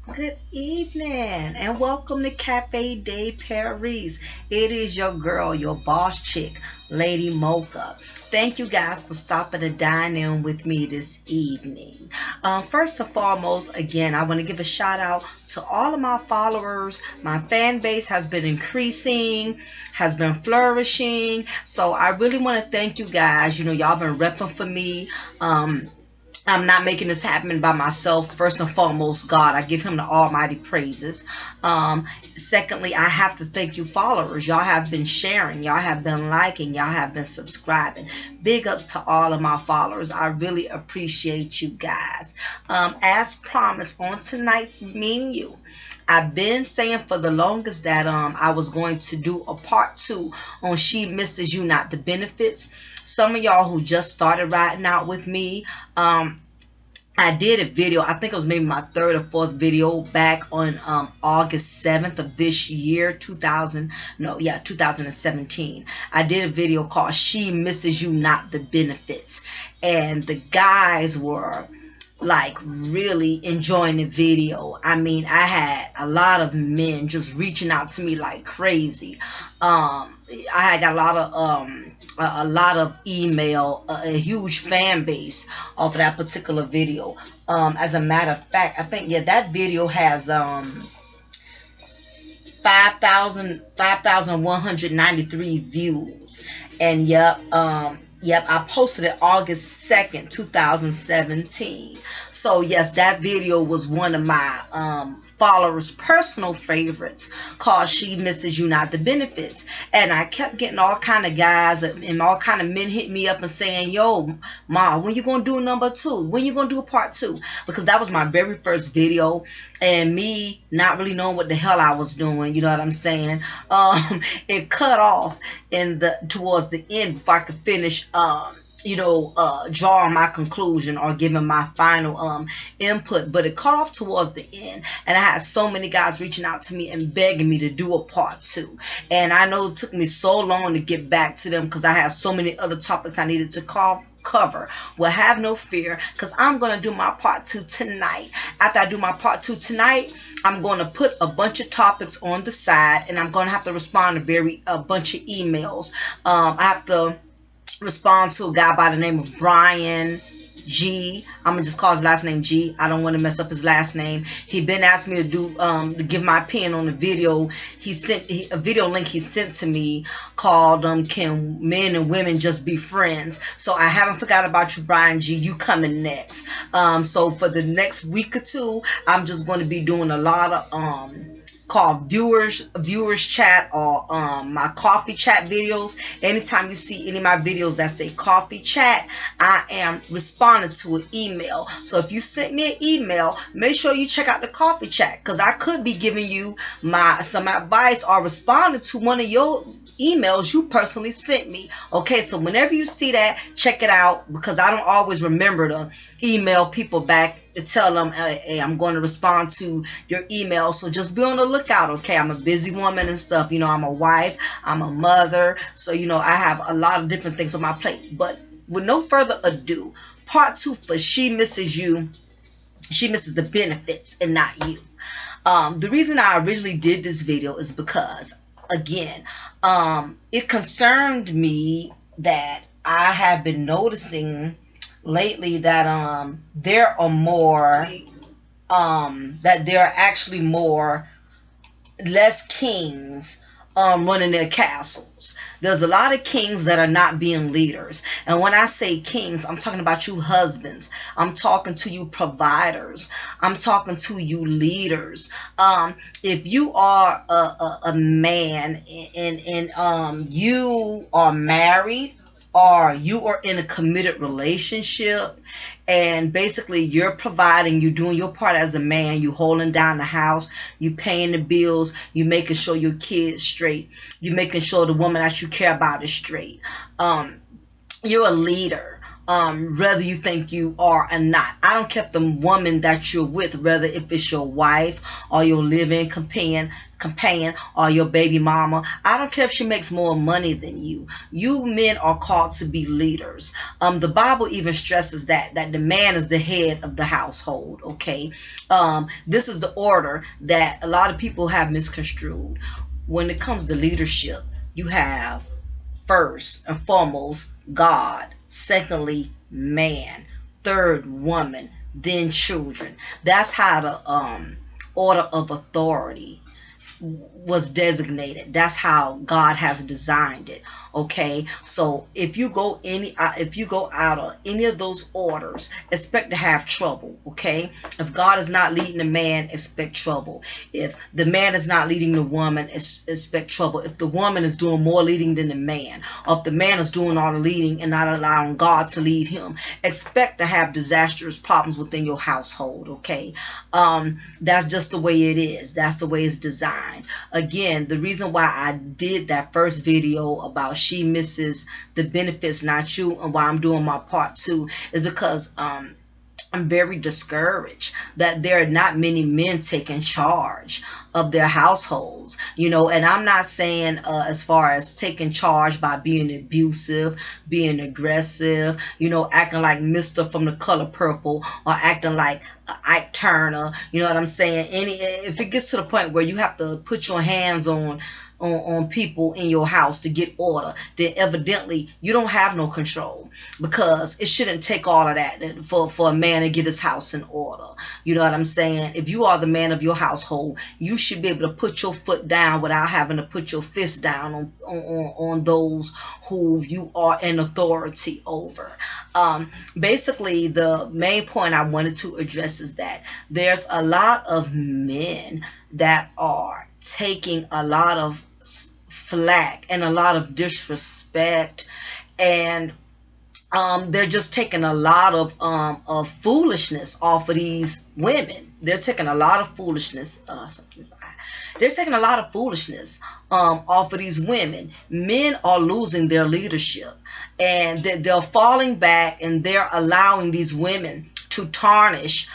Good evening and welcome to Cafe de Paris. It is your girl, your boss chick, Lady Mocha. Thank you guys for stopping to dine in with me this evening. First and foremost, again, I want to give a shout out to all of my followers. My fan base has been increasing, has been flourishing. So I really want to thank you guys. Y'all been repping for me. I'm not making this happen by myself. First and foremost, God, I give him the almighty praises. Secondly, I have to thank you followers. Y'all have been sharing. Y'all have been liking. Y'all have been subscribing. Big ups to all of my followers. I really appreciate you guys. As promised, on tonight's menu, I've been saying for the longest that I was going to do a part 2 on She Misses You Not the Benefits. Some of y'all who just started riding out with me, I did a video, I think it was maybe my third or fourth video back on August 7th of this year, 2017. I did a video called She Misses You Not the Benefits. And the guys were like really enjoying the video. I mean, I had a lot of men just reaching out to me like crazy. I had got a lot of email, a huge fan base off of that particular video. As a matter of fact, I think that video has 5,193 views. And yep, I posted it August 2nd, 2017. So yes, that video was one of my followers' personal favorites, called She Misses You Not the Benefits. And I kept getting all kind of guys and all kind of men hit me up and saying, yo, Ma, when you gonna do number 2? When you gonna do a part 2? Because that was my very first video, and me not really knowing what the hell I was doing, you know what I'm saying? It cut off towards the end before I could finish drawing my conclusion or giving my final input. But it cut off towards the end, and I had so many guys reaching out to me and begging me to do a part 2. And I know it took me so long to get back to them because I had so many other topics I needed to cover. Well, have no fear, because I'm going to do my part 2 tonight. After I do my part 2 tonight, I'm going to put a bunch of topics on the side, and I'm going to have to respond to a bunch of emails. I have to respond to a guy by the name of Brian G. I'm gonna just call his last name G. I don't want to mess up his last name. He been asking me to do to give my opinion on the video. He sent a video link he sent to me called Can Men and Women Just Be Friends? So I haven't forgot about you, Brian G. You coming next. So for the next week or two, I'm just going to be doing a lot of called viewers chat, or my coffee chat videos. Anytime you see any of my videos that say coffee chat, I am responding to an email. So if you sent me an email, make sure you check out the coffee chat, because I could be giving you some advice or responding to one of your emails you personally sent me. Okay, so whenever you see that, check it out, because I don't always remember to email people back to tell them, hey, I'm going to respond to your email. So just be on the lookout. Okay, I'm a busy woman and stuff. I'm a wife, I'm a mother, so I have a lot of different things on my plate. But with no further ado, part 2 for She Misses You. She misses the benefits and not you. The reason I originally did this video is because, again, it concerned me that I have been noticing lately that there are actually less kings running their castles. There's a lot of kings that are not being leaders. And when I say kings, I'm talking about you husbands. I'm talking to you providers. I'm talking to you leaders. If you are a man and you are married, or you are in a committed relationship, and basically you're providing, you're doing your part as a man, you holding down the house, you paying the bills, you making sure your kids straight, you making sure the woman that you care about is straight, you're a leader. whether you think you are or not. I don't care if the woman that you're with, whether if it's your wife or your living companion or your baby mama, I don't care if she makes more money than you. You men are called to be leaders. The Bible even stresses that the man is the head of the household. Okay, this is the order that a lot of people have misconstrued. When it comes to leadership, you have first and foremost God, secondly man, third woman, then children. That's how the order of authority was designated. That's how God has designed it. Okay, so if you go out of any of those orders, expect to have trouble. Okay, if God is not leading the man, expect trouble. If the man is not leading the woman, expect trouble. If the woman is doing more leading than the man, or if the man is doing all the leading and not allowing God to lead him, expect to have disastrous problems within your household. Okay, that's just the way it is. That's the way it's designed. Again, the reason why I did that first video about she misses the benefits, not you, and why I'm doing my part 2 is because I'm very discouraged that there are not many men taking charge of their households, you know. And I'm not saying as far as taking charge by being abusive, being aggressive, you know, acting like Mr. from The Color Purple, or acting like Ike Turner, you know what I'm saying. If it gets to the point where you have to put your hands on people in your house to get order, then evidently you don't have no control, because it shouldn't take all of that for a man to get his house in order. You know what I'm saying? If you are the man of your household, you should be able to put your foot down without having to put your fist down on those who you are in authority over. Basically, the main point I wanted to address is that there's a lot of men that are taking a lot of flack and a lot of disrespect, and they're just taking a lot of foolishness off of these women. They're taking a lot of foolishness. They're taking a lot of foolishness off of these women. Men are losing their leadership, and they're falling back, and they're allowing these women to tarnish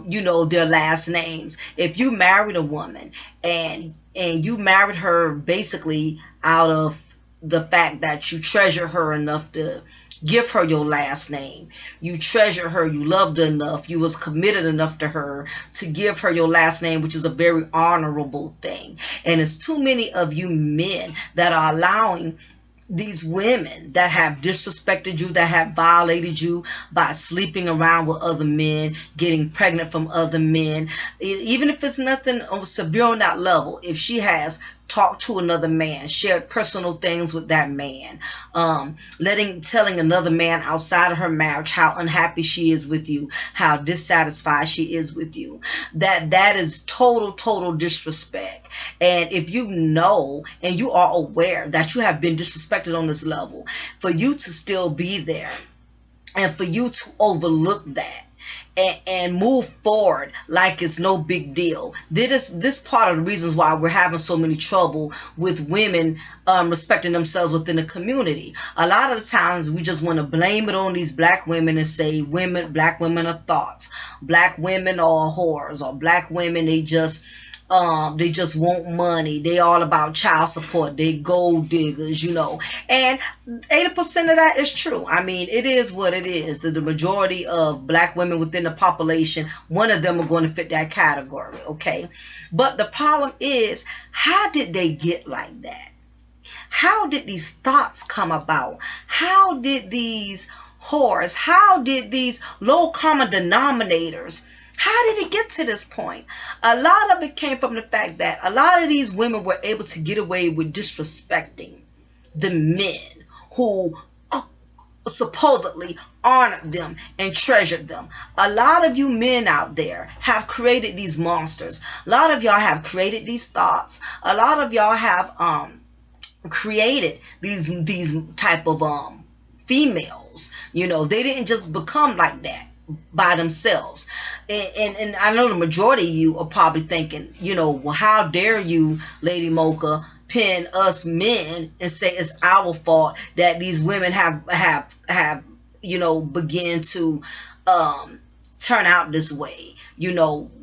you know, their last names. If you married a woman and you married her basically out of the fact that you treasure her enough to give her your last name, you treasure her, you loved her enough, you was committed enough to her to give her your last name, which is a very honorable thing. And it's too many of you men that are allowing these women that have disrespected you, that have violated you by sleeping around with other men, getting pregnant from other men, even if it's nothing severe on that level, if she has talked to another man, shared personal things with that man, telling another man outside of her marriage how unhappy she is with you, how dissatisfied she is with you, that is total disrespect. And if you know and you are aware that you have been disrespected on this level, for you to still be there and for you to overlook that and move forward like it's no big deal. This part of the reasons why we're having so many trouble with women respecting themselves within the community. A lot of the times we just want to blame it on these black women and say black women are thots, black women are whores, or black women they just want money. They all about child support. They gold diggers, you know. And 80% of that is true. I mean, it is what it is. The majority of black women within the population, one of them are going to fit that category, okay? But the problem is, how did they get like that? How did these thoughts come about? How did these whores, how did these low common denominators, how did it get to this point? A lot of it came from the fact that a lot of these women were able to get away with disrespecting the men who supposedly honored them and treasured them. A lot of you men out there have created these monsters. A lot of y'all have created these thoughts. A lot of y'all have created these type of females. You know, they didn't just become like that by themselves. And I know the majority of you are probably thinking, you know, well, how dare you, Lady Mocha, pin us men and say it's our fault that these women have begin to turn out this way.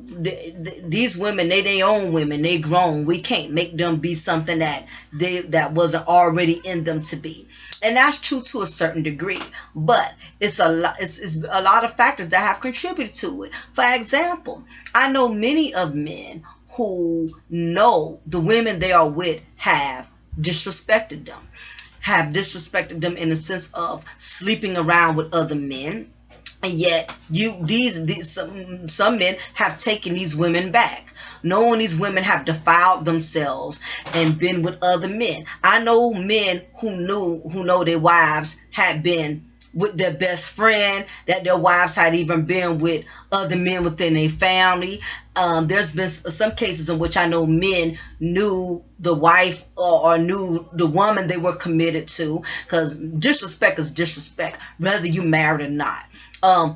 These women, they their own women, they grown. We can't make them be something that wasn't already in them to be. And that's true to a certain degree, but it's a lot of factors that have contributed to it. For example, I know many of men who know the women they are with have disrespected them in the sense of sleeping around with other men. And yet some men have taken these women back, knowing these women have defiled themselves and been with other men. I know men who know their wives had been with their best friend, that their wives had even been with other men within their family. There's been some cases in which I know men knew the wife or knew the woman they were committed to, because disrespect is disrespect, whether you married or not.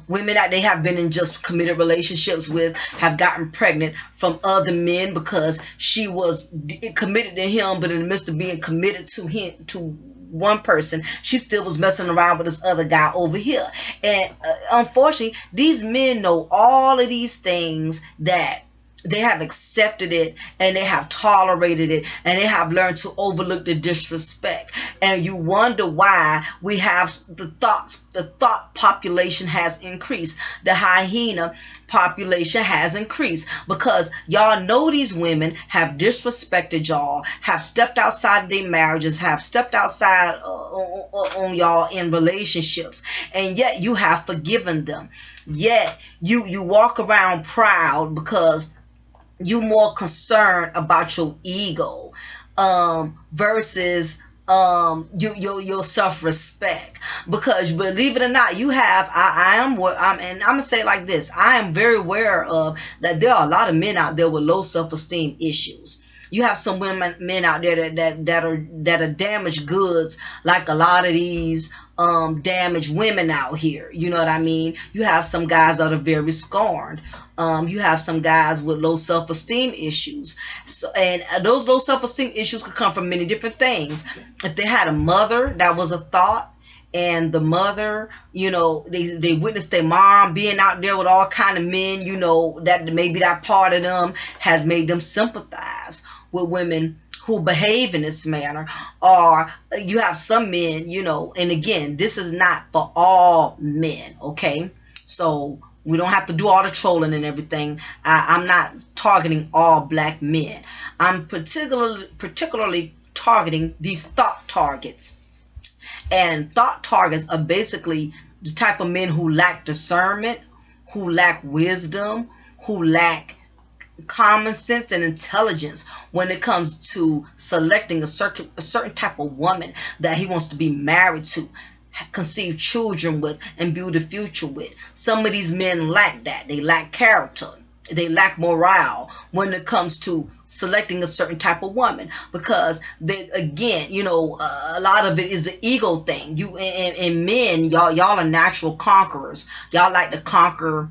Women that they have been in just committed relationships with have gotten pregnant from other men because she was committed to him, but in the midst of being committed to one person, she still was messing around with this other guy over here. And unfortunately, these men know all of these things, that they have accepted it and they have tolerated it and they have learned to overlook the disrespect. And you wonder why we have the thought population has increased. The hyena population has increased because y'all know these women have disrespected y'all, have stepped outside of their marriages, have stepped outside on y'all in relationships, and yet you have forgiven them. Yet you walk around proud because you more concerned about your ego versus your self-respect. Because believe it or not, you have and I'm gonna say it like this, I am very aware of that there are a lot of men out there with low self-esteem issues. You have some men out there that are damaged goods, like a lot of these damaged women out here. You know what I mean? You have some guys that are very scorned. You have some guys with low self-esteem issues. So, and those low self-esteem issues could come from many different things. If they had a mother that was a thought, and the mother, they witnessed their mom being out there with all kind of men, that maybe that part of them has made them sympathize with women who behave in this manner. Or you have some men, and again, this is not for all men, okay? So we don't have to do all the trolling and everything. I'm not targeting all black men. I'm particularly targeting these thought targets. And thought targets are basically the type of men who lack discernment, who lack wisdom, who lack common sense and intelligence when it comes to selecting a certain type of woman that he wants to be married to, conceive children with, and build a future with. Some of these men lack that. They lack character. They lack morale when it comes to selecting a certain type of woman, because they, again, a lot of it is an ego thing. You and men, y'all are natural conquerors. Y'all like to conquer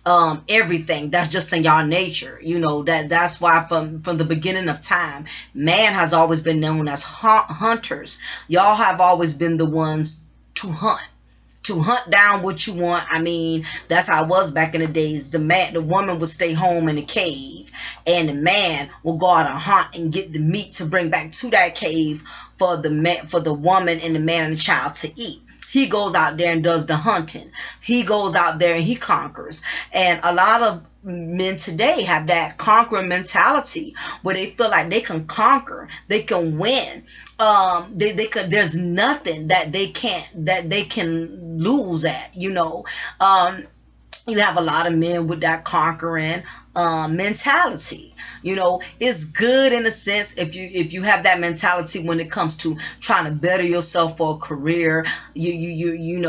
everything. That's just in y'all nature. That's why from the beginning of time, man has always been known as hunters. Y'all have always been the ones to hunt down what you want. I mean, that's how it was back in the days. The woman would stay home in the cave, and the man will go out and hunt and get the meat to bring back to that cave for the woman and the man and the child to eat. He goes out there and does the hunting. He goes out there and he conquers. And a lot of men today have that conquering mentality where they feel like they can conquer, they can win. There's nothing that they can lose at. You have a lot of men with that conquering mentality. It's good in a sense if you have that mentality when it comes to trying to better yourself for a career. You're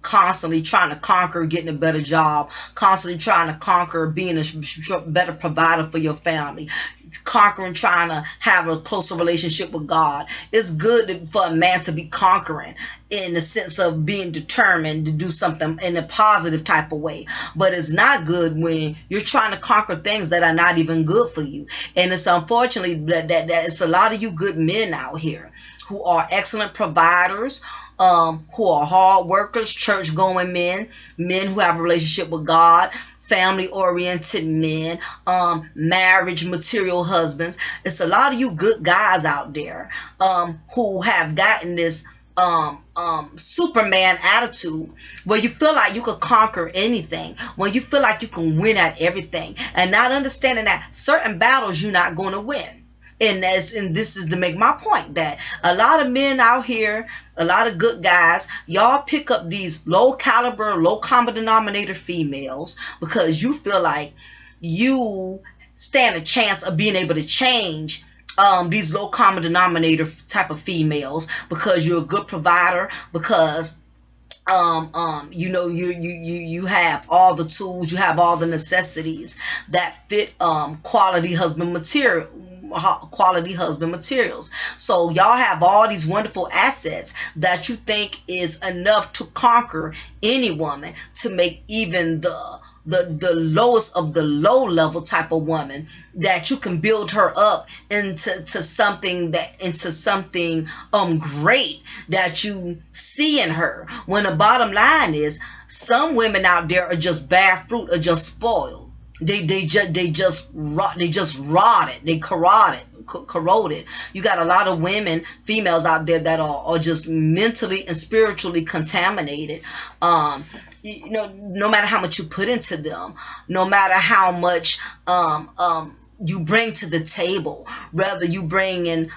constantly trying to conquer getting a better job, constantly trying to conquer being a better provider for your family, conquering, trying to have a closer relationship with God. It's good for a man to be conquering in the sense of being determined to do something in a positive type of way. But it's not good when you're trying to conquer things that are not even good for you. And it's unfortunately that it's a lot of you good men out here who are excellent providers, who are hard workers, church going men, men who have a relationship with God, family oriented men, marriage material husbands. It's a lot of you good guys out there who have gotten this Superman attitude where you feel like you could conquer anything, when you feel like you can win at everything, and not understanding that certain battles you're not going to win. And this is to make my point that a lot of men out here, a lot of good guys, y'all pick up these low caliber, low common denominator females because you feel like you stand a chance of being able to change these low common denominator type of females because you're a good provider, because you know, you have all the tools, you have all the necessities that fit quality husband materials. So y'all have all these wonderful assets that you think is enough to conquer any woman, to make even the lowest of the low level type of woman, that you can build her up into something great that you see in her. When the bottom line is, some women out there are just bad fruit, or just spoiled. They just rotted. They corroded. You got a lot of women, females out there that are just mentally and spiritually contaminated. You know, no matter how much you put into them, no matter how much you bring to the table, whether you bring in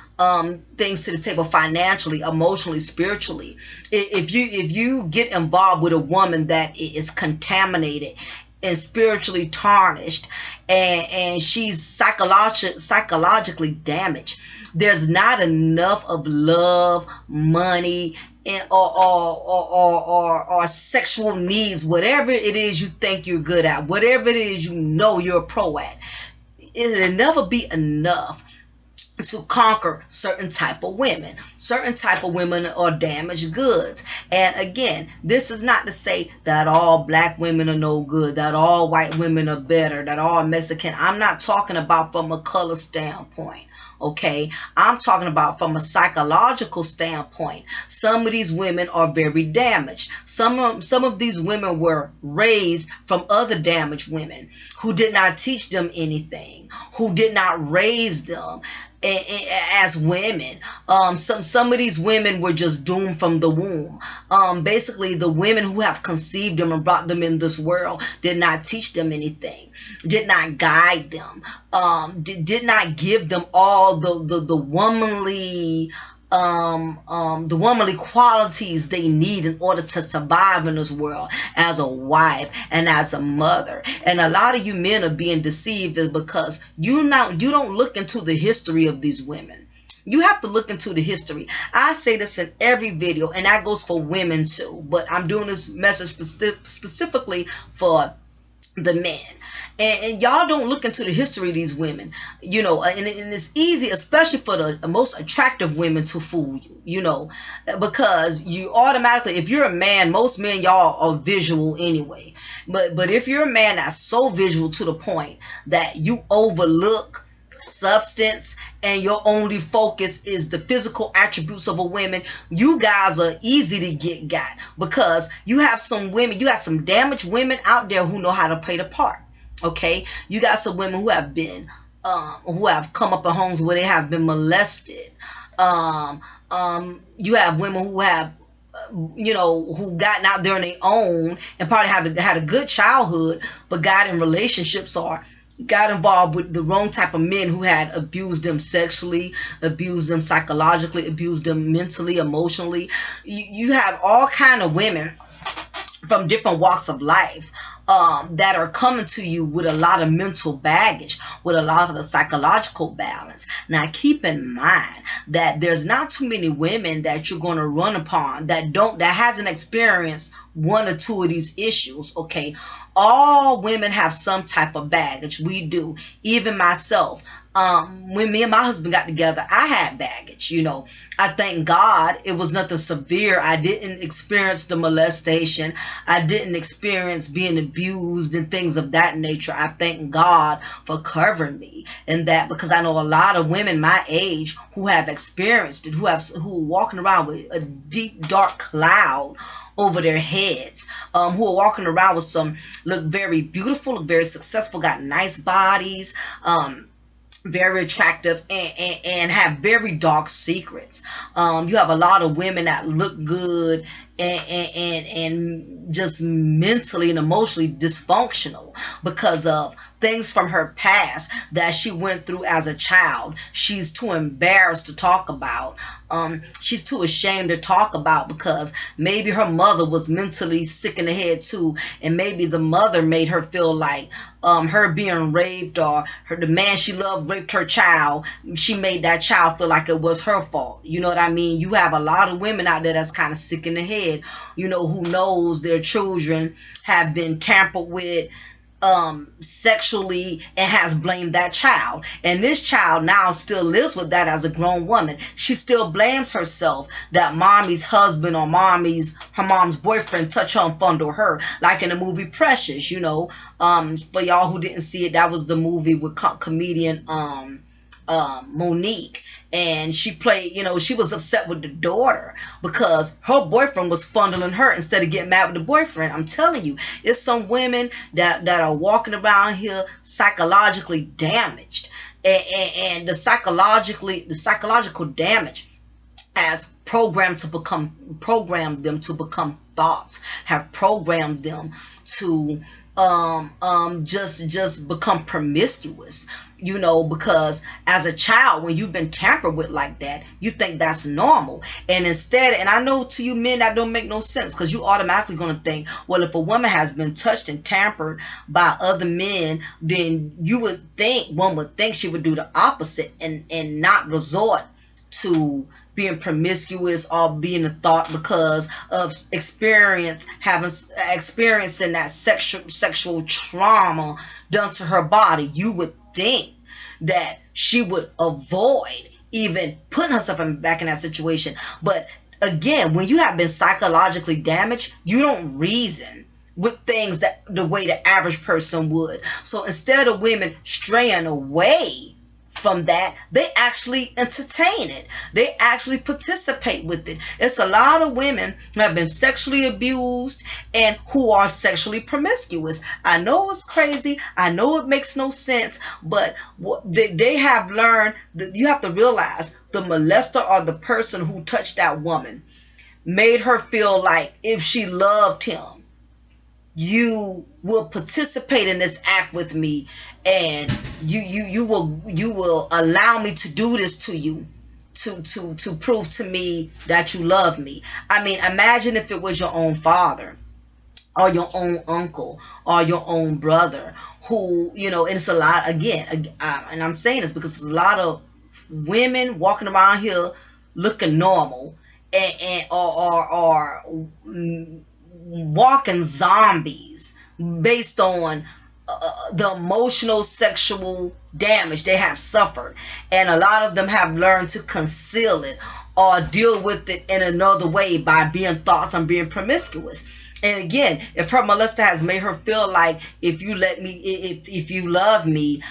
things to the table financially, emotionally, spiritually, if you get involved with a woman that is contaminated and spiritually tarnished, and she's psychologically damaged, there's not enough of love, money, and or sexual needs, whatever it is you think you're good at, whatever it is you know you're a pro at. It'll never be enough to conquer certain type of women. Certain type of women are damaged goods. And again, this is not to say that all black women are no good, that all white women are better, that all Mexican. I'm not talking about from a color standpoint. Okay, I'm talking about from a psychological standpoint. Some of these women are very damaged. Some of these women were raised from other damaged women who did not teach them anything, who did not raise them as women. Some of these women were just doomed from the womb. Basically, the women who have conceived them and brought them in this world did not teach them anything, did not guide them, did not give them all the womanly qualities they need in order to survive in this world as a wife and as a mother. And a lot of you men are being deceived is because you don't look into the history of these women. You have to look into the history. I say this in every video, and that goes for women too, but I'm doing this message specifically for the men. And y'all don't look into the history of these women, you know, and it's easy, especially for the most attractive women, to fool you, you know, because you automatically, if you're a man, most men, y'all are visual anyway. But if you're a man that's so visual to the point that you overlook substance and your only focus is the physical attributes of a woman, you guys are easy to get got, because you have some women, you got some damaged women out there who know how to play the part. Okay, you got some women who have been who have come up in homes where they have been molested. You have women who have you know, who gotten out there on their own and probably had a good childhood, but got in relationships or got involved with the wrong type of men who had abused them sexually, abused them psychologically, abused them mentally, emotionally. You have all kind of women from different walks of life that are coming to you with a lot of mental baggage, with a lot of the psychological balance. Now, keep in mind that there's not too many women that you're going to run upon that hasn't experienced one or two of these issues. Okay, all women have some type of baggage. We do. Even myself. When me and my husband got together, I had baggage, you know. I thank God it was nothing severe. I didn't experience the molestation. I didn't experience being abused and things of that nature. I thank God for covering me in that, because I know a lot of women my age who have experienced it, who are walking around with a deep, dark cloud over their heads, who are walking around with some, look very beautiful, look very successful, got nice bodies, very attractive, and have very dark secrets. You have a lot of women that look good and just mentally and emotionally dysfunctional because of things from her past that she went through as a child. She's too embarrassed to talk about. She's too ashamed to talk about, because maybe her mother was mentally sick in the head too, and maybe the mother made her feel like her being raped, or the man she loved raped her child. She made that child feel like it was her fault. You know what I mean? You have a lot of women out there that's kind of sick in the head, you know, who knows their children have been tampered with sexually and has blamed that child, and this child now still lives with that as a grown woman. She still blames herself that mommy's husband or her mom's boyfriend touched her and fondled her, like in the movie Precious, you know. For y'all who didn't see it, that was the movie with comedian Monique, and she played, you know, she was upset with the daughter because her boyfriend was fondling her instead of getting mad with the boyfriend. I'm telling you, it's some women that are walking around here psychologically damaged, and the psychological damage has programmed them to become thoughts, have programmed them to just become promiscuous, you know, because as a child, when you've been tampered with like that, you think that's normal. And instead, and I know to you men that don't make no sense, because you automatically going to think, well, if a woman has been touched and tampered by other men, then one would think she would do the opposite and not resort to being promiscuous or being a thought because of experiencing that sexual trauma done to her body. You would think that she would avoid even putting herself back in that situation. But again, when you have been psychologically damaged, you don't reason with things that the way the average person would. So instead of women straying away from that, they actually entertain it. They actually participate with it. It's a lot of women who have been sexually abused and who are sexually promiscuous. I know it's crazy. I know it makes no sense, but they have learned that you have to realize the molester or the person who touched that woman made her feel like if she loved him, you will participate in this act with me, and you will allow me to do this to you to prove to me that you love me. I mean, imagine if it was your own father or your own uncle or your own brother who, you know, and it's a lot, again, and I'm saying this because there's a lot of women walking around here looking normal and walking zombies based on the emotional sexual damage they have suffered, and a lot of them have learned to conceal it or deal with it in another way by being thoughts and being promiscuous. And again, if her molester has made her feel like if you love me,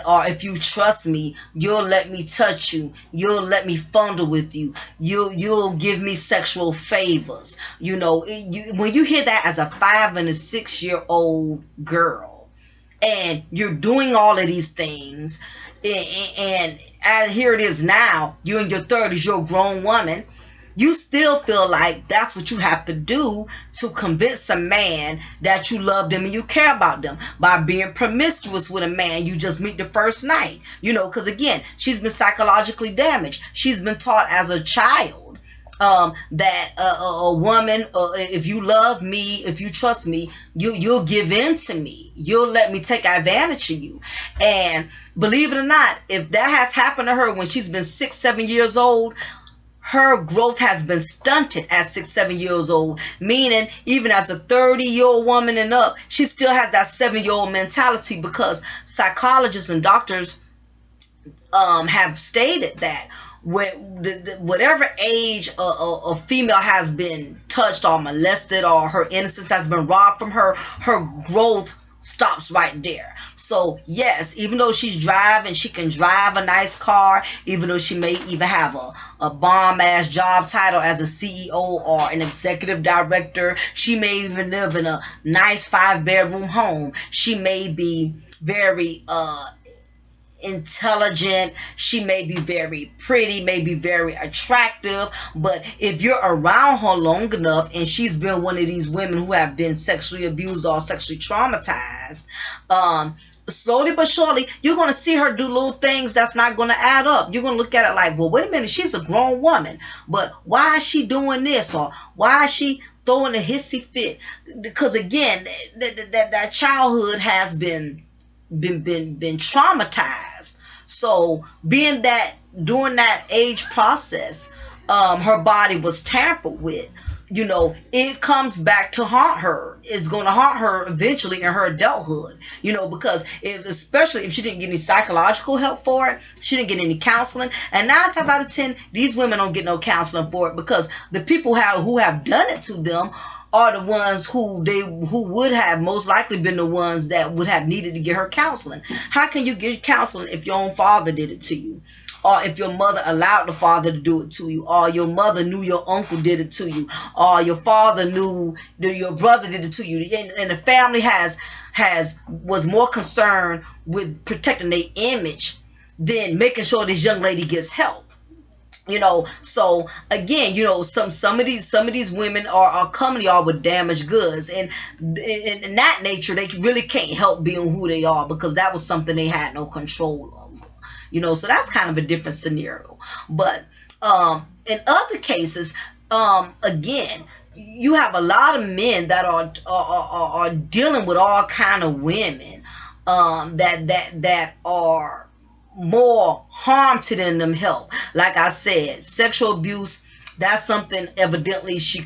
or if you trust me, you'll let me touch you, you'll let me fondle with you, you'll give me sexual favors. You know, when you hear that as a 5 and a 6 year old girl, and you're doing all of these things, and here it is now, you're in your 30s, you're a grown woman. You still feel like that's what you have to do to convince a man that you love them and you care about them, by being promiscuous with a man you just meet the first night. You know, because again, she's been psychologically damaged. She's been taught as a child that a woman, if you love me, if you trust me, you'll give in to me. You'll let me take advantage of you. And believe it or not, if that has happened to her when she's been 6, 7 years old, her growth has been stunted at 6, 7 years old, meaning even as a 30-year-old woman and up, she still has that 7-year-old mentality, because psychologists and doctors have stated that whatever age a female has been touched or molested, or her innocence has been robbed from her, her growth stops right there. So yes, even though she's driving, she can drive a nice car, even though she may even have a bomb ass job title as a CEO or an executive director, she may even live in a nice 5-bedroom home, she may be very intelligent, she may be very pretty, may be very attractive, but if you're around her long enough and she's been one of these women who have been sexually abused or sexually traumatized, slowly but surely you're going to see her do little things that's not going to add up. You're going to look at it like, well, wait a minute, she's a grown woman, but why is she doing this, or why is she throwing a hissy fit? Because again, that childhood has been traumatized. So being that during that age process, her body was tampered with, you know, it comes back to haunt her. It's going to haunt her eventually in her adulthood, you know, because especially if she didn't get any psychological help for it, she didn't get any counseling. And 9 times out of 10, these women don't get no counseling for it, because the people who have done it to them are the ones who would have most likely been the ones that would have needed to get her counseling. How can you get counseling if your own father did it to you, or if your mother allowed the father to do it to you, or your mother knew your uncle did it to you, or your father knew your brother did it to you, and the family was more concerned with protecting their image than making sure this young lady gets help? You know, so again, you know, some of these women are coming to y'all with damaged goods, and in that nature, they really can't help being who they are, because that was something they had no control over. You know, so that's kind of a different scenario. But in other cases, again, you have a lot of men that are dealing with all kind of women that are more harm to them help. Like I said, sexual abuse, that's something evidently she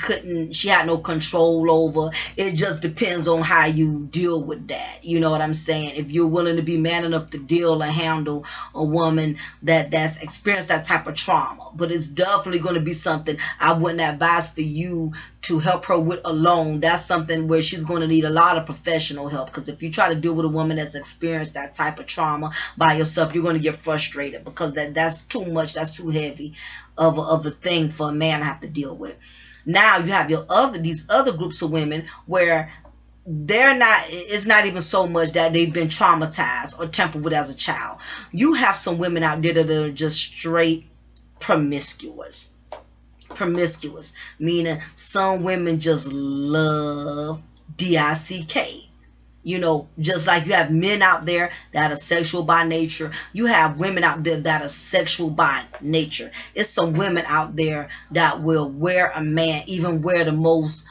had no control over. It just depends on how you deal with that. You know what I'm saying? If you're willing to be man enough to deal and handle a woman that's experienced that type of trauma. But it's definitely going to be something I wouldn't advise for you to help her with alone. That's something where she's going to need a lot of professional help, because if you try to deal with a woman that's experienced that type of trauma by yourself, you're going to get frustrated, because that's too much, that's too heavy of a thing for a man to have to deal with. Now you have these other groups of women where it's not even so much that they've been traumatized or tampered with as a child. You have some women out there that are just straight promiscuous, meaning some women just love DICK. You know, just like you have men out there that are sexual by nature, you have women out there that are sexual by nature. It's some women out there that will wear a man, even wear the most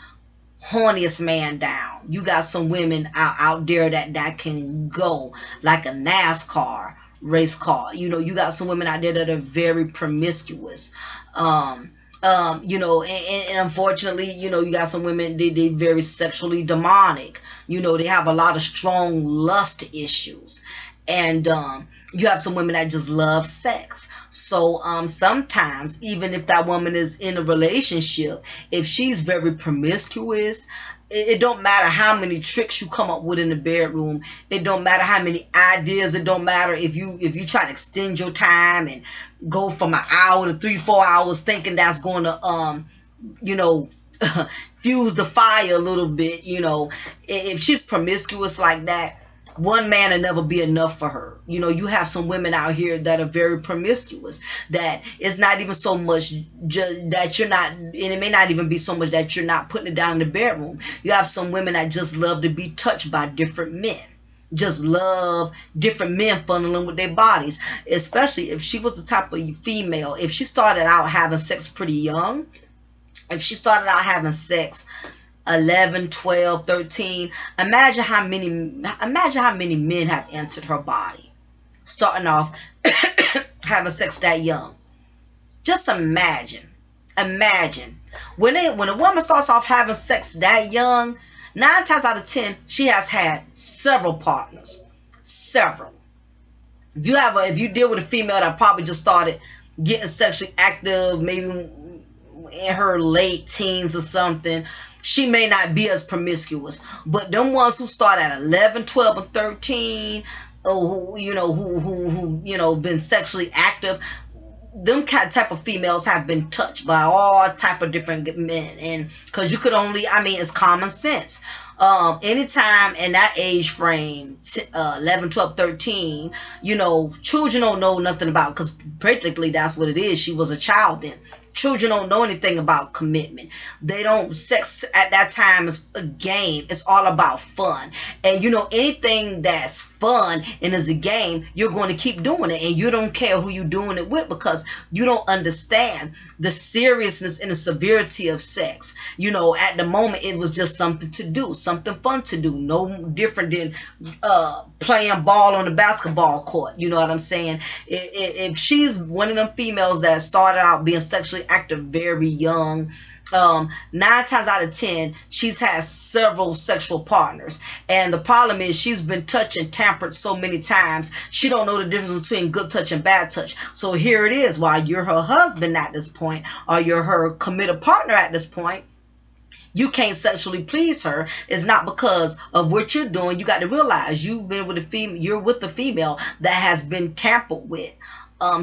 horniest man down. You got some women out there that can go like a NASCAR race car. You know, you got some women out there that are very promiscuous. You know, and unfortunately, you know, you got some women, they very sexually demonic. You know, they have a lot of strong lust issues. And you have some women that just love sex. So sometimes, even if that woman is in a relationship, if she's very promiscuous, it don't matter how many tricks you come up with in the bedroom. It don't matter how many ideas. It don't matter if you try to extend your time and go from an hour to 3-4 hours, thinking that's going to you know, fuse the fire a little bit. You know, if she's promiscuous like that, one man will never be enough for her. You know, you have some women out here that are very promiscuous, that it's not even so much that you're not, and it may not even be so much that you're not putting it down in the bedroom. You have some women that just love to be touched by different men, just love different men funneling with their bodies, especially if she was the type of female, if she started out having sex pretty young, if she started out having sex 11, 12, 13, imagine how many men have entered her body starting off having sex that young. Just imagine Imagine when a woman starts off having sex that young, 9 times out of 10 she has had several partners, several. If you deal with a female that probably just started getting sexually active, maybe in her late teens or something, she may not be as promiscuous. But them ones who start at 11, 12, and 13, or who been sexually active, them type of females have been touched by all type of different men. And because you could only, it's common sense. Anytime in that age frame, 11, 12, 13, children don't know nothing about, because practically that's what it is. She was a child then. Children don't know anything about commitment. They don't, sex at that time is a game. It's all about fun. And anything that's fun and is a game, you're going to keep doing it. And you don't care who you're doing it with, because you don't understand the seriousness and the severity of sex. At the moment, it was just something to do, something fun to do. No different than playing ball on the basketball court. You know what I'm saying? If she's one of them females that started out being sexually active very young, 9 times out of 10 she's had several sexual partners. And the problem is she's been touched and tampered so many times, she don't know the difference between good touch and bad touch. So here it is, while you're her husband at this point, or you're her committed partner at this point, you can't sexually please her. It's not because of what you're doing. You got to realize you've been with a female, you're with a female that has been tampered with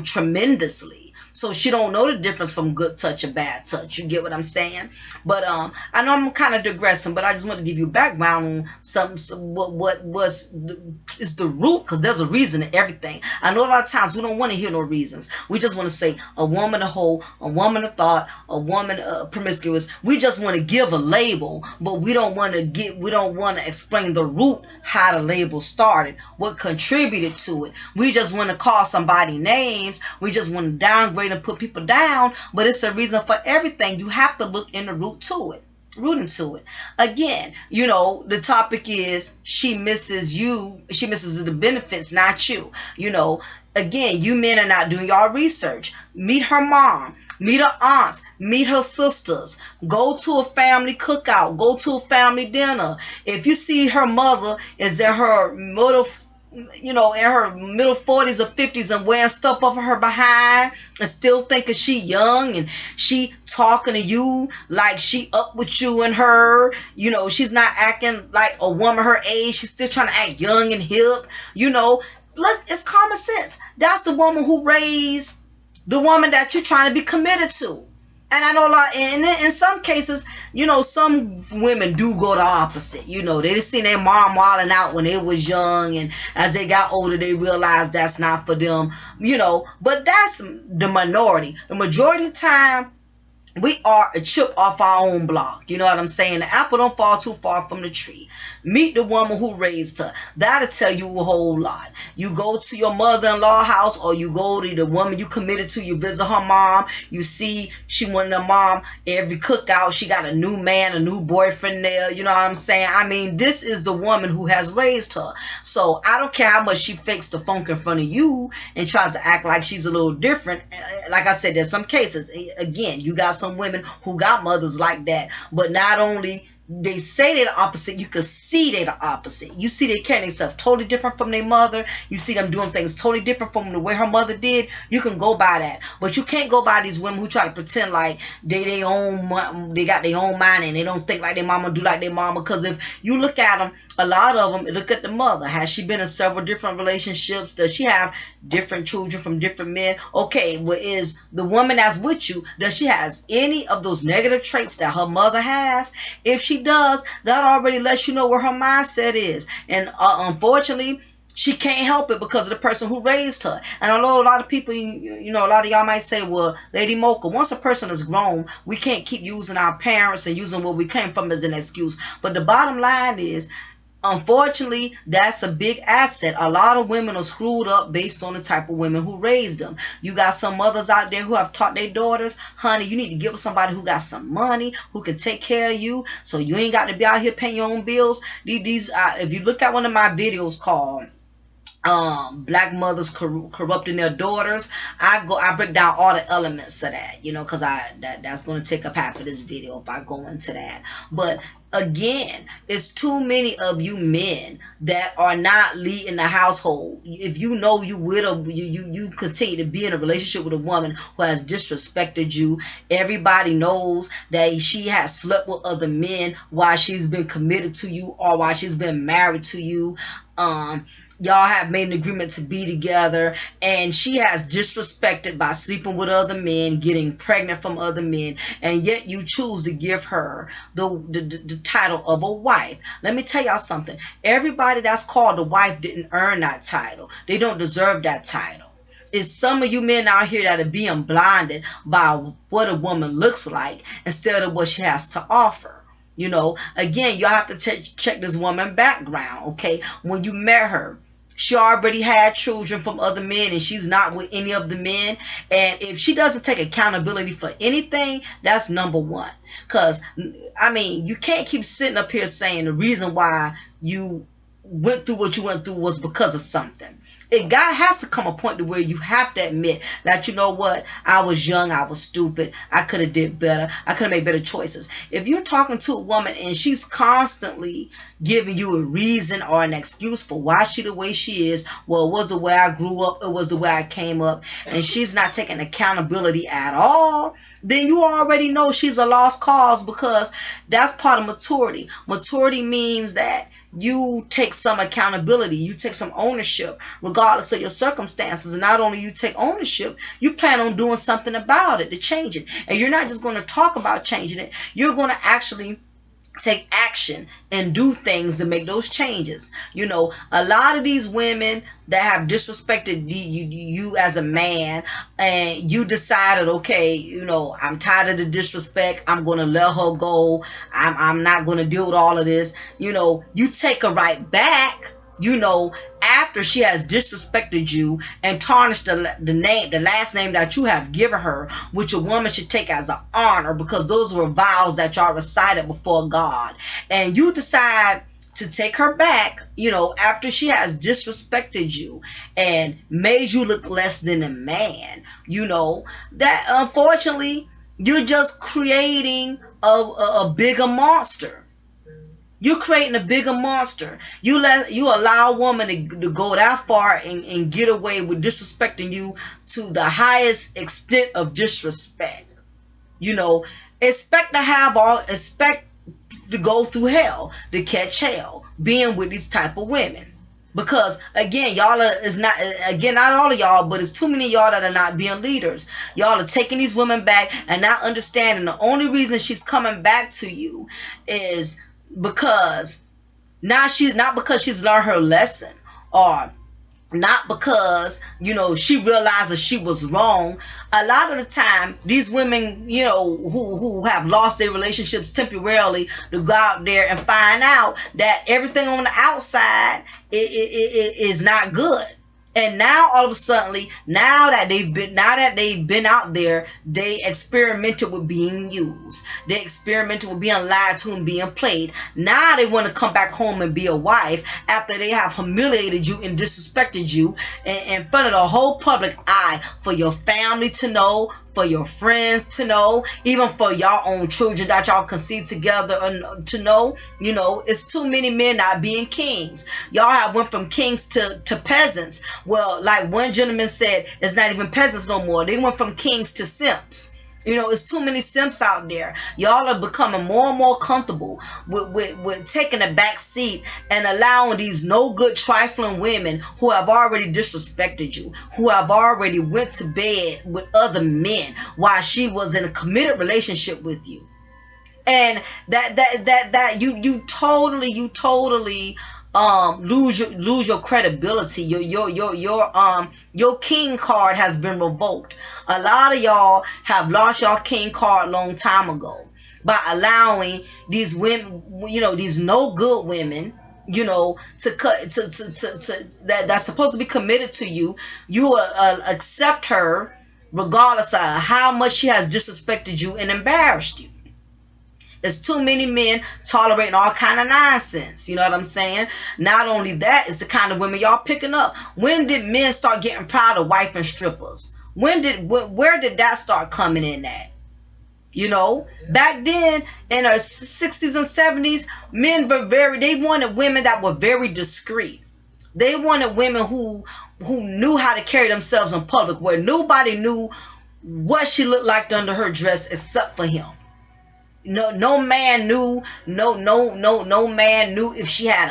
tremendously. So she don't know the difference from good touch and bad touch. You get what I'm saying? But I know I'm kind of digressing, but I just want to give you background on what is the root, because there's a reason to everything. I know a lot of times we don't want to hear no reasons. We just want to say a woman a hoe, a woman a thought, a woman promiscuous. We just want to give a label, but we don't want to explain the root, how the label started, what contributed to it. We just want to call somebody names. We just want to downgrade and put people down, but it's a reason for everything. You have to look in the root into it. Again, the topic is she misses you. She misses the benefits, not you. Again, you men are not doing your research. Meet her mom. Meet her aunts, meet her sisters, go to a family cookout, go to a family dinner. If you see her mother is in her in her middle 40s or 50s and wearing stuff over her behind and still thinking she young, and she talking to you like she up with you and her, she's not acting like a woman her age. She's still trying to act young and hip. Look, it's common sense. That's the woman who raised the woman that you're trying to be committed to. And I know a lot, and in some cases, some women do go the opposite. They just seen their mom wilding out when they was young, and as they got older, they realized that's not for them. But that's the minority. The majority of the time, we are a chip off our own block. You know what I'm saying? The apple don't fall too far from the tree. Meet the woman who raised her. That'll tell you a whole lot. You go to your mother-in-law house, or you go to the woman you committed to. You visit her mom. You see she went to mom every cookout. She got a new man, a new boyfriend there. You know what I'm saying? This is the woman who has raised her. So I don't care how much she fakes the funk in front of you and tries to act like she's a little different. Like I said, there's some cases. Again, you got some women who got mothers like that, but not only they say they're the opposite, you can see they're the opposite. You see they carry themselves totally different from their mother. You see them doing things totally different from the way her mother did. You can go by that, but you can't go by these women who try to pretend like they got their own mind and they don't think like their mama, do like their mama. Because if you look at them, a lot of them, look at the mother. Has she been in several different relationships? Does she have different children from different men? Okay, well, is the woman that's with you, does she has any of those negative traits that her mother has? If she does, that already lets you know where her mindset is. And unfortunately, she can't help it because of the person who raised her. And I know a lot of people, a lot of y'all might say, well, Lady Mocha, once a person is grown, we can't keep using our parents and using where we came from as an excuse. But the bottom line is, unfortunately, that's a big asset. A lot of women are screwed up based on the type of women who raised them. You got some mothers out there who have taught their daughters, honey, you need to give with somebody who got some money, who can take care of you, so you ain't got to be out here paying your own bills. If you look at one of my videos called black mothers corrupting their daughters. I break down all the elements of that, because that's going to take up half of this video if I go into that. But again, it's too many of you men that are not leading the household. If you know you will, you continue to be in a relationship with a woman who has disrespected you. Everybody knows that she has slept with other men while she's been committed to you or while she's been married to you. Y'all have made an agreement to be together, and she has disrespected by sleeping with other men, getting pregnant from other men, and yet you choose to give her the title of a wife. Let me tell y'all something. Everybody that's called a wife didn't earn that title. They don't deserve that title. It's some of you men out here that are being blinded by what a woman looks like instead of what she has to offer. Again, you have to check this woman background, okay? When you met her, she already had children from other men, and she's not with any of the men. And if she doesn't take accountability for anything, that's number one. Because, you can't keep sitting up here saying the reason why you went through what you went through was because of something. God has to come a point to where you have to admit that, you know what, I was young, I was stupid, I could have did better, I could have made better choices. If you're talking to a woman and she's constantly giving you a reason or an excuse for why she the way she is, well, it was the way I grew up, it was the way I came up, and she's not taking accountability at all, then you already know she's a lost cause, because that's part of maturity. Maturity means that you take some accountability, you take some ownership regardless of your circumstances. And not only you take ownership, you plan on doing something about it to change it. And you're not just going to talk about changing it, you're going to actually take action and do things to make those changes. A lot of these women that have disrespected you as a man, and you decided, okay, I'm tired of the disrespect, I'm going to let her go, I'm not going to deal with all of this. You take her right back, after she has disrespected you and tarnished the last name that you have given her, which a woman should take as an honor, because those were vows that y'all recited before God. And you decide to take her back, after she has disrespected you and made you look less than a man, that unfortunately you're just creating a bigger monster. You're creating a bigger monster. You allow a woman to go that far and get away with disrespecting you to the highest extent of disrespect. Expect to go through hell, to catch hell, being with these type of women. Because again, not all of y'all, but it's too many of y'all that are not being leaders. Y'all are taking these women back and not understanding the only reason she's coming back to you is because not because she's learned her lesson, or not because she realizes she was wrong. A lot of the time, these women who have lost their relationships temporarily, to go out there and find out that everything on the outside is not good. And now all of a sudden, now that they've been out there, they experimented with being used. They experimented with being lied to and being played. Now they want to come back home and be a wife after they have humiliated you and disrespected you in front of the whole public eye, for your family to know, for your friends to know, even for y'all own children that y'all conceived together to know. It's too many men not being kings. Y'all have went from kings to peasants. Well, like one gentleman said, it's not even peasants no more. They went from kings to simps. It's too many simps out there. Y'all are becoming more and more comfortable with taking a back seat and allowing these no good trifling women who have already disrespected you, who have already went to bed with other men while she was in a committed relationship with you. And that you totally lose your credibility. Your king card has been revoked. A lot of y'all have lost your king card a long time ago by allowing these women, these no good women, that's supposed to be committed to you. You accept her regardless of how much she has disrespected you and embarrassed you. It's too many men tolerating all kind of nonsense. You know what I'm saying? Not only that, it's the kind of women y'all picking up. When did men start getting proud of wife and strippers? Where did that start coming in at? You know, back then in the 60s and 70s, men were they wanted women that were very discreet. They wanted women who knew how to carry themselves in public, where nobody knew what she looked like under her dress except for him. No man knew. No man knew if she had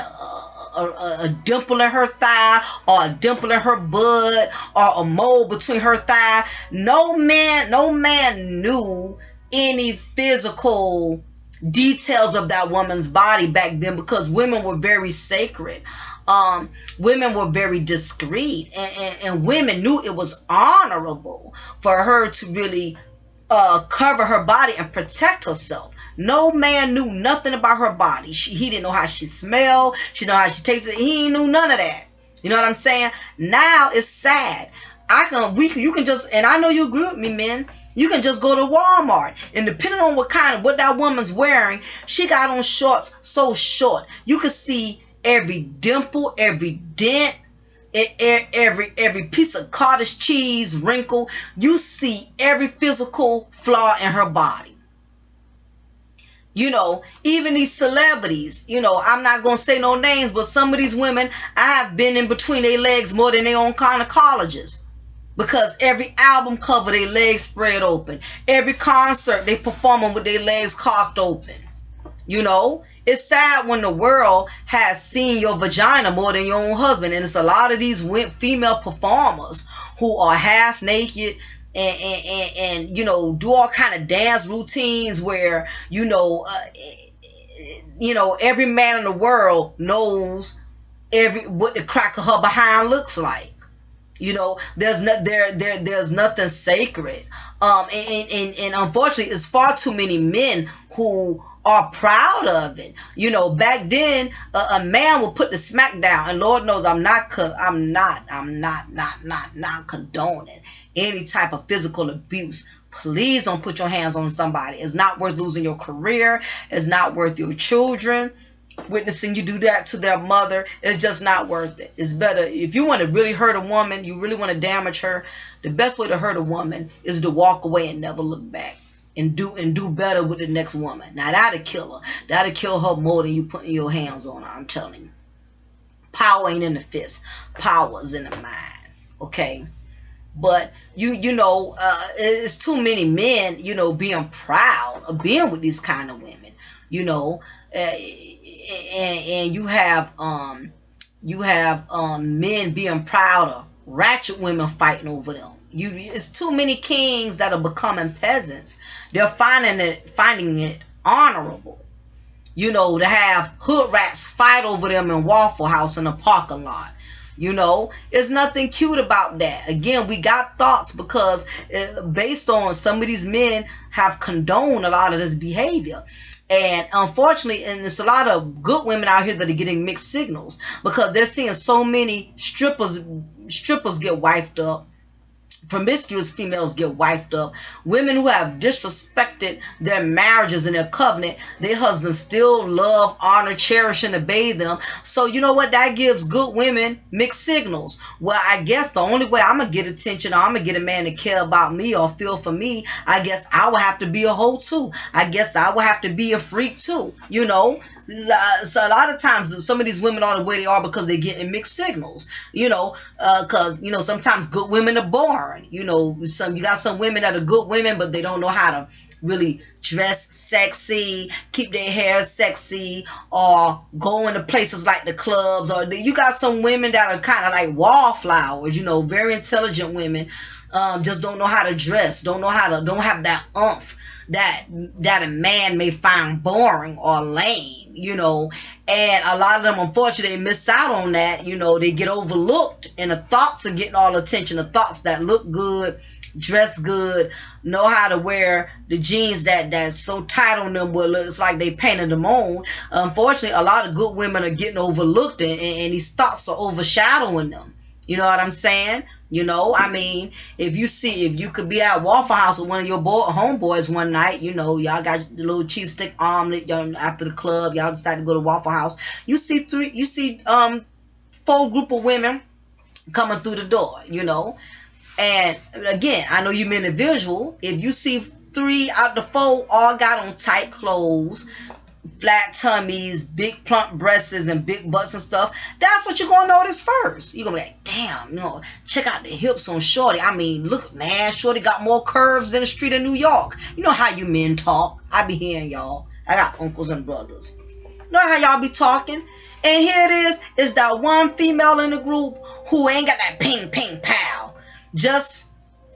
a dimple in her thigh, or a dimple in her butt, or a mole between her thigh. No man knew any physical details of that woman's body back then, because women were very sacred. Women were very discreet, and women knew it was honorable for her to really cover her body and protect herself. No man knew nothing about her body. He didn't know how she smelled. She didn't know how she tasted. He ain't knew none of that. You know what I'm saying? Now it's sad. You can just, and I know you agree with me, men. You can just go to Walmart, and depending on what that woman's wearing, she got on shorts so short you can see every dimple, every dent, every piece of cottage cheese wrinkle. You see every physical flaw in her body. You know, even these celebrities, you know, I'm not going to say no names, but some of these women, I have been in between their legs more than their own gynecologists. Because every album cover, their legs spread open. Every concert, they performing with their legs cocked open. You know, it's sad when the world has seen your vagina more than your own husband. And it's a lot of these female performers who are half naked and you know, do all kind of dance routines where, you know, every man in the world knows what the crack of her behind looks like. You know, there's nothing sacred. And unfortunately, it's far too many men who are proud of it. You know, back then, a man would put the smack down, and Lord knows I'm not condoning any type of physical abuse. Please don't put your hands on somebody. It's not worth losing your career. It's not worth your children witnessing you do that to their mother. It's just not worth it. It's better if you want to really hurt a woman, you really want to damage her, the best way to hurt a woman is to walk away and never look back, and do better with the next woman. Now that'll kill her. That'll kill her more than you putting your hands on her. I'm telling you. Power ain't in the fist. Power is in the mind. Okay? But you know, it's too many men, you know, being proud of being with these kind of women. You know, and you have men being proud of ratchet women fighting over them. It's too many kings that are becoming peasants. They're finding it honorable, you know, to have hood rats fight over them in Waffle House in a parking lot. You know, there's nothing cute about that. Again, we got thoughts because based on some of these men have condoned a lot of this behavior. And unfortunately, and there's a lot of good women out here that are getting mixed signals because they're seeing so many strippers get wifed up. Promiscuous females get wifed up. Women who have disrespected their marriages and their covenant, their husbands still love, honor, cherish, and obey them. So you know what? That gives good women mixed signals. Well, I guess the only way I'm going to get attention, or I'm going to get a man to care about me or feel for me, I guess I will have to be a hoe too. I guess I will have to be a freak too. You know? So a lot of times some of these women are the way they are because they're getting mixed signals, you know, because, you know, sometimes good women are boring. You know, you got some women that are good women, but they don't know how to really dress sexy, keep their hair sexy, or go into places like the clubs. Or you got some women that are kind of like wallflowers, you know, very intelligent women, just don't know how to dress, don't have that oomph that a man may find boring or lame, you know. And a lot of them, unfortunately, miss out on that. You know, they get overlooked, and the thoughts are getting all attention. The thoughts that look good, dress good, know how to wear the jeans that's so tight on them, well, it's like they painted them on. Unfortunately, a lot of good women are getting overlooked, and these thoughts are overshadowing them. You know what I'm saying? You know, I mean, if you could be at Waffle House with one of your homeboys one night, you know, y'all got the little cheese stick omelet, y'all after the club, y'all decide to go to Waffle House. You see 4 group of women coming through the door, you know. And again, I know you meant a visual. If you see 3 out of the 4 all got on tight clothes, flat tummies, big plump breasts and big butts and stuff, that's what you're gonna notice first. You're gonna be like, damn, you know, check out the hips on Shorty. I mean, look, man, Shorty got more curves than the street of New York. You know how you men talk. I be hearing y'all. I got uncles and brothers. You know how y'all be talking? And here it is that one female in the group who ain't got that ping, ping, pow. Just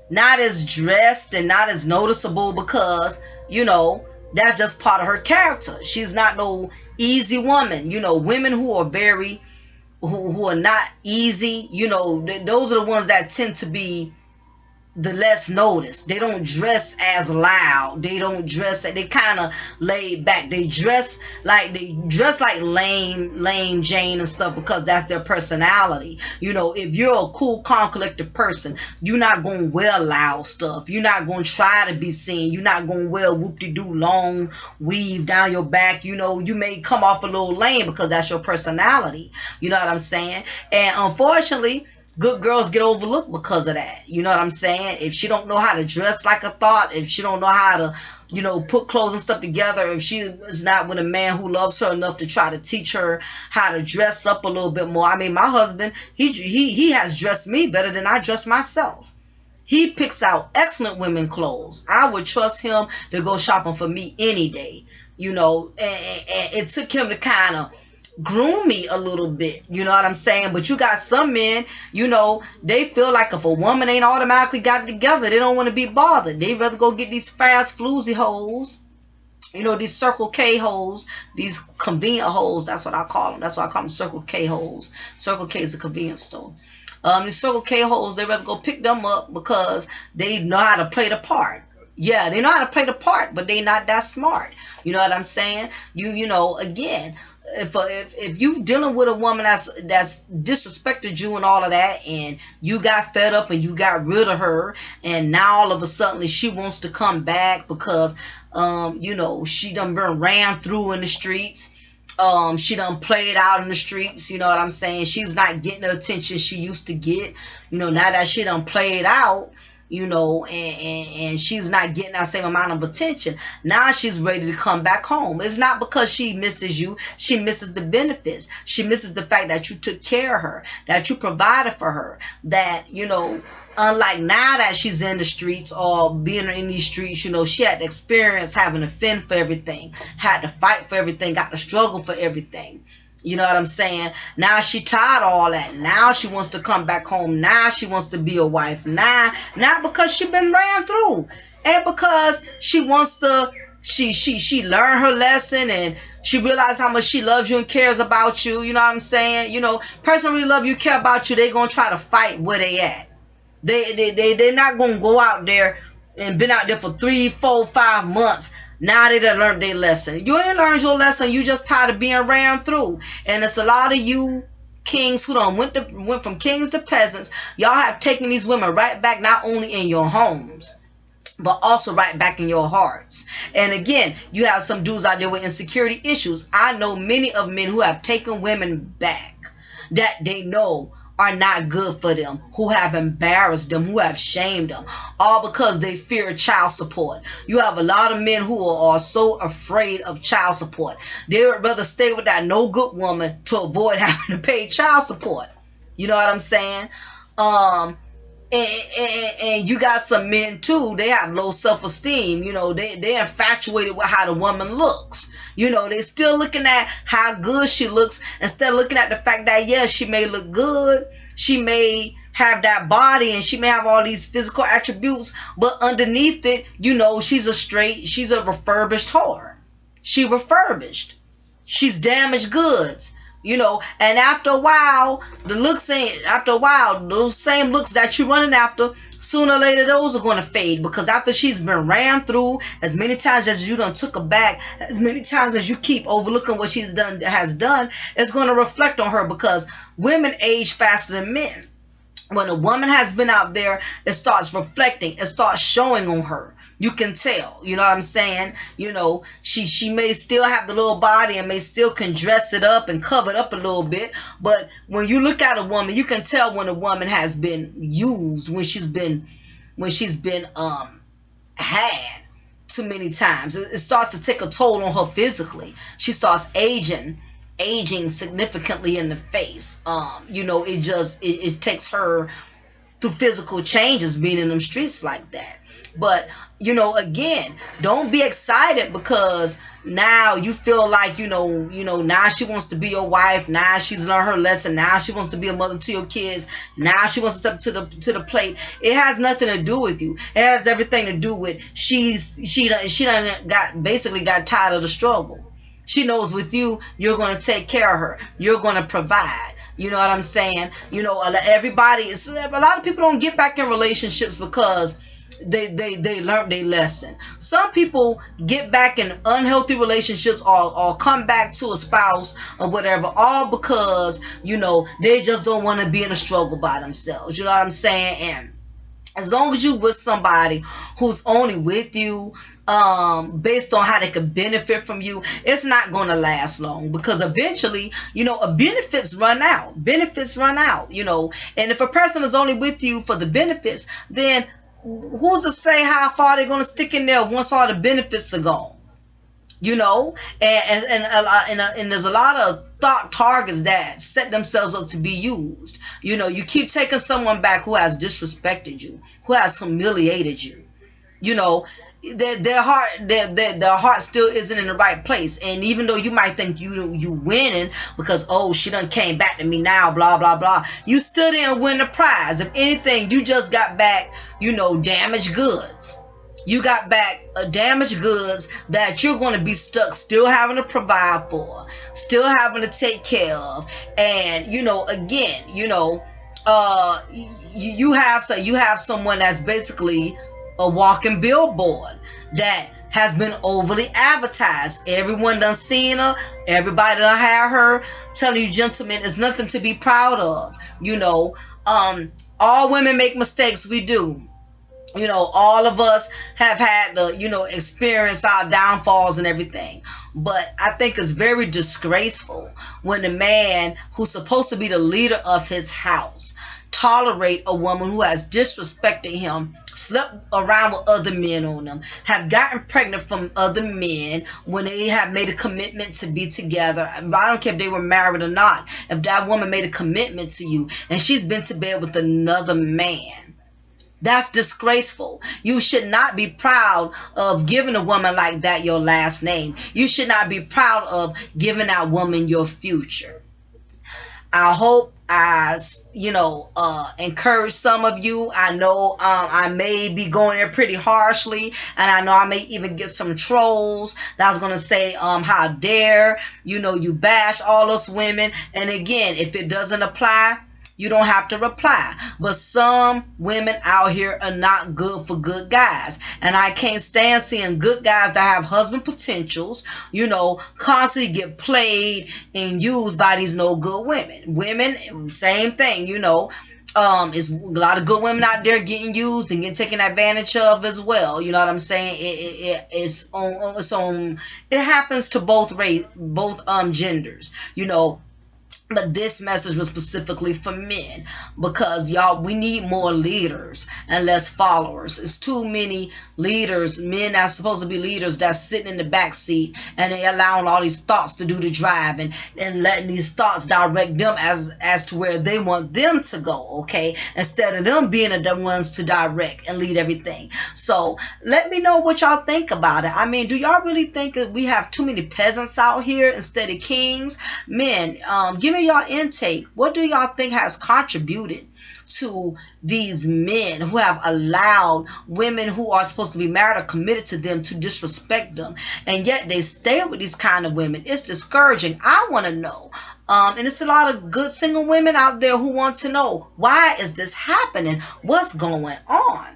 not as dressed and not as noticeable because, you know, that's just part of her character. She's not no easy woman. You know, women who are who are not easy, you know, those are the ones that tend to be the less noticed. They don't dress as loud. They don't dress, they kind of laid back. They dress like lame Jane and stuff because that's their personality. You know, if you're a cool, calm, collected person, you're not going to wear loud stuff. You're not going to try to be seen. You're not going to wear whoop-de-doo long weave down your back. You know, you may come off a little lame because that's your personality. You know what I'm saying? And unfortunately, good girls get overlooked because of that. You know what I'm saying? If she don't know how to dress like a Thot, if she don't know how to, you know, put clothes and stuff together, if she is not with a man who loves her enough to try to teach her how to dress up a little bit more. I mean, my husband, he has dressed me better than I dress myself. He picks out excellent women clothes. I would trust him to go shopping for me any day. You know, and it took him to kind of groom me a little bit, you know what I'm saying? But you got some men, you know, they feel like if a woman ain't automatically got it together, they don't want to be bothered. They rather go get these fast floozy hoes, you know, these Circle K hoes, these convenient hoes. That's what I call them. That's why I call them Circle K hoes. Circle K is a convenience store. These Circle K hoes, they rather go pick them up because they know how to play the part. Yeah, they know how to play the part, but they not that smart. You know what I'm saying? You know, again, if you dealing with a woman that's disrespected you and all of that, and you got fed up and you got rid of her, and now all of a sudden she wants to come back because you know, she done been ran through in the streets, she done played out in the streets, you know what I'm saying? She's not getting the attention she used to get, you know, now that she done played out, you know, and she's not getting that same amount of attention. Now she's ready to come back home. It's not because she misses you. She misses the benefits. She misses the fact that you took care of her, that you provided for her, that, you know, unlike now that she's in the streets or being in these streets, you know, she had to experience having to fend for everything, had to fight for everything, got to struggle for everything. You know what I'm saying? Now she tired of all that. Now she wants to come back home. Now she wants to be a wife. Now, not because she been ran through, and because she wants to, she learned her lesson and she realized how much she loves you and cares about you. You know what I'm saying? You know, person really love you, care about you, they gonna try to fight where they at. They're not gonna go out there and been out there for 3, 4, 5 months. Now they done learned their lesson. You ain't learned your lesson. You just tired of being ran through. And it's a lot of you kings who done went from kings to peasants. Y'all have taken these women right back, not only in your homes, but also right back in your hearts. And again, you have some dudes out there with insecurity issues. I know many of men who have taken women back that they know are not good for them, who have embarrassed them, who have shamed them, all because they fear child support. You have a lot of men who are so afraid of child support. They would rather stay with that no good woman to avoid having to pay child support. You know what I'm saying? And you got some men too, they have low self-esteem. You know, they're infatuated with how the woman looks. You know, they're still looking at how good she looks instead of looking at the fact that, yeah, she may look good, she may have that body, and she may have all these physical attributes, but underneath it, you know, she's a refurbished whore. She refurbished. She's damaged goods. You know, and after a while, those same looks that you're running after, sooner or later, those are going to fade. Because after she's been ran through as many times as you done took her back, as many times as you keep overlooking what she's done, it's going to reflect on her, because women age faster than men. When a woman has been out there, it starts reflecting, it starts showing on her. You can tell, you know what I'm saying? You know, she may still have the little body and may still can dress it up and cover it up a little bit, but when you look at a woman, you can tell when a woman has been used, when she's been had too many times. It starts to take a toll on her physically. She starts aging significantly in the face. You know, it takes her through physical changes being in them streets like that. But, you know, again, don't be excited because now you feel like, you know, now she wants to be your wife. Now she's learned her lesson. Now she wants to be a mother to your kids. Now she wants to step to the plate. It has nothing to do with you. It has everything to do with she done got tired of the struggle. She knows with you, you're going to take care of her. You're going to provide. You know what I'm saying? You know, a lot of people don't get back in relationships because they learned their lesson. Some people get back in unhealthy relationships or come back to a spouse or whatever, all because, you know, they just don't want to be in a struggle by themselves. You know what I'm saying? And as long as you with somebody who's only with you based on how they could benefit from you, it's not going to last long, because eventually, you know, benefits run out. You know, and if a person is only with you for the benefits, then who's to say how far they're going to stick in there once all the benefits are gone? You know, and there's a lot of thought targets that set themselves up to be used. You know, you keep taking someone back who has disrespected you, who has humiliated you. You know, their heart still isn't in the right place. And even though you might think you winning because, oh, she done came back to me now, blah blah blah, you still didn't win the prize. If anything, you just got back, you know, damaged goods. You got back damaged goods that you're going to be stuck still having to provide for, still having to take care of. And, you know, again, you know, you have someone that's basically a walking billboard that has been overly advertised. Everyone done seen her. Everybody done had her. Telling you, gentlemen, it's nothing to be proud of. You know, all women make mistakes. We do. You know, all of us have had to, you know, experience our downfalls and everything. But I think it's very disgraceful when the man who's supposed to be the leader of his house tolerate a woman who has disrespected him, slept around with other men on them, have gotten pregnant from other men when they have made a commitment to be together. I don't care if they were married or not. If that woman made a commitment to you and she's been to bed with another man, that's disgraceful. You should not be proud of giving a woman like that your last name. You should not be proud of giving that woman your future. I hope I, you know, encourage some of you. I know I may be going there pretty harshly, and I know I may even get some trolls that's going to say, how dare, you know, you bash all us women. And again, if it doesn't apply, you don't have to reply. But some women out here are not good for good guys. And I can't stand seeing good guys that have husband potentials, you know, constantly get played and used by these no good women. Women, same thing, you know. It's a lot of good women out there getting used and getting taken advantage of as well. You know what I'm saying? It happens to both genders, you know. But this message was specifically for men, because y'all, we need more leaders and less followers. It's too many leaders, men that's supposed to be leaders, that's sitting in the back seat and they allowing all these thoughts to do the driving and letting these thoughts direct them as to where they want them to go, okay? Instead of them being the ones to direct and lead everything. So let me know what y'all think about it. I mean, do y'all really think that we have too many peasants out here instead of kings? Men, give me y'all intake. What do y'all think has contributed to these men who have allowed women who are supposed to be married or committed to them to disrespect them, and yet they stay with these kind of women? It's discouraging. I want to know. And it's a lot of good single women out there who want to know, why is this happening? What's going on?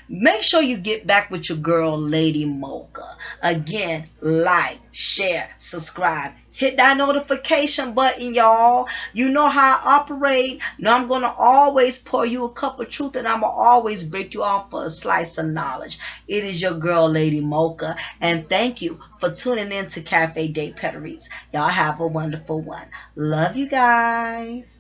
Make sure you get back with your girl, Lady Mocha. Again, like, share, subscribe, Hit that notification button, y'all. You know how I operate. Now I'm going to always pour you a cup of truth, and I'm going to always break you off for a slice of knowledge. It is your girl, Lady Mocha, and thank you for tuning in to Cafe de Petteries. Y'all have a wonderful one. Love you guys.